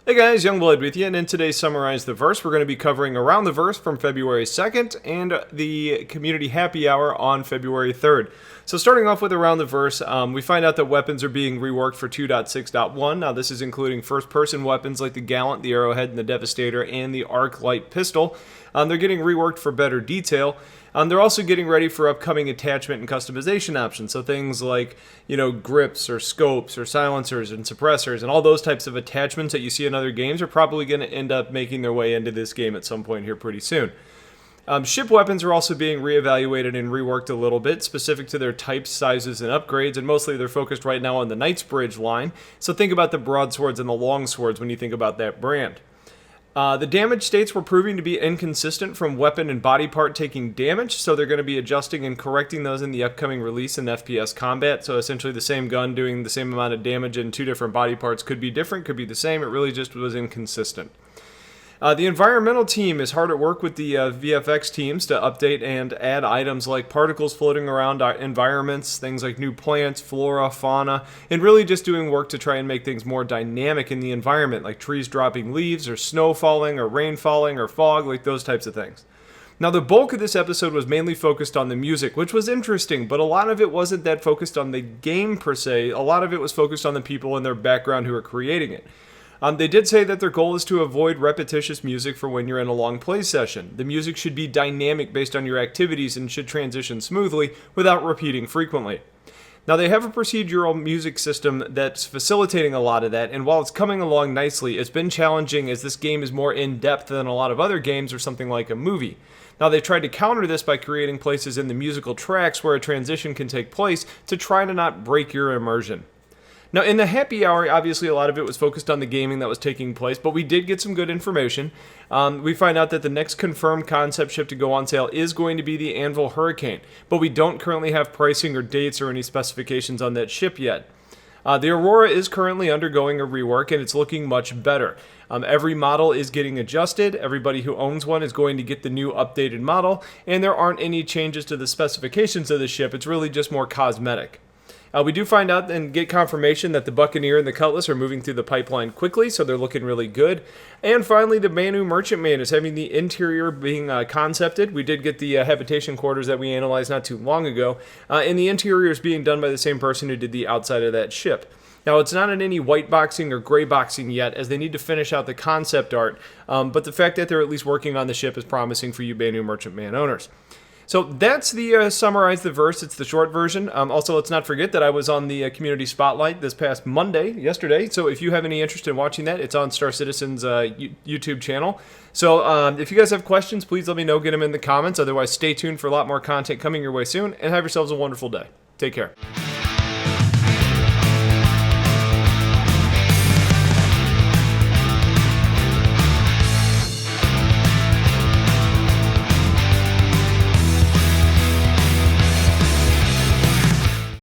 Hey guys, Youngblood with you, and in today's Summarize the Verse, we're going to be covering Around the Verse from February 2nd and the Community Happy Hour on February 3rd. So starting off with Around the Verse, we find out that weapons are being reworked for 2.6.1. Now this is including first-person weapons like the Gallant, the Arrowhead, and the Devastator, and the Arc Light Pistol. They're getting reworked for better detail. They're also getting ready for upcoming attachment and customization options, so things like, grips or scopes or silencers and suppressors and all those types of attachments that you see in other games are probably going to end up making their way into this game at some point here pretty soon. Ship weapons are also being reevaluated and reworked a little bit, specific to their types, sizes, and upgrades, and mostly they're focused right now on the Knightsbridge line, so think about the broadswords and the longswords when you think about that brand. The damage states were proving to be inconsistent from weapon and body part taking damage, so they're going to be adjusting and correcting those in the upcoming release in FPS combat. So essentially the same gun doing the same amount of damage in two different body parts could be different, could be the same, it really just was inconsistent. The environmental team is hard at work with the VFX teams to update and add items like particles floating around our environments, things like new plants, flora, fauna, and really just doing work to try and make things more dynamic in the environment, like trees dropping leaves, or snow falling, or rain falling, or fog, like those types of things. Now, the bulk of this episode was mainly focused on the music, which was interesting, but a lot of it wasn't that focused on the game per se. A lot of it was focused on the people and their background who are creating it. They did say that their goal is to avoid repetitious music for when you're in a long play session. The music should be dynamic based on your activities and should transition smoothly without repeating frequently. Now, they have a procedural music system that's facilitating a lot of that, and while it's coming along nicely, it's been challenging as this game is more in-depth than a lot of other games or something like a movie. Now, they've tried to counter this by creating places in the musical tracks where a transition can take place to try to not break your immersion. Now, in the happy hour, obviously a lot of it was focused on the gaming that was taking place, but we did get some good information. We find out that the next confirmed concept ship to go on sale is going to be the Anvil Hurricane, but we don't currently have pricing or dates or any specifications on that ship yet. The Aurora is currently undergoing a rework, and it's looking much better. Every model is getting adjusted, everybody who owns one is going to get the new updated model, and there aren't any changes to the specifications of the ship, it's really just more cosmetic. We do find out and get confirmation that the Buccaneer and the Cutlass are moving through the pipeline quickly, so they're looking really good. And finally, the Banu Merchantman is having the interior being concepted. We did get the habitation quarters that we analyzed not too long ago, and the interior is being done by the same person who did the outside of that ship. Now, it's not in any white boxing or gray boxing yet, as they need to finish out the concept art, but the fact that they're at least working on the ship is promising for you Banu Merchantman owners. So that's the Summarize the Verse. It's the short version. Also, let's not forget that I was on the Community Spotlight this past yesterday. So if you have any interest in watching that, it's on Star Citizen's YouTube channel. So if you guys have questions, please let me know. Get them in the comments. Otherwise, stay tuned for a lot more content coming your way soon. And have yourselves a wonderful day. Take care.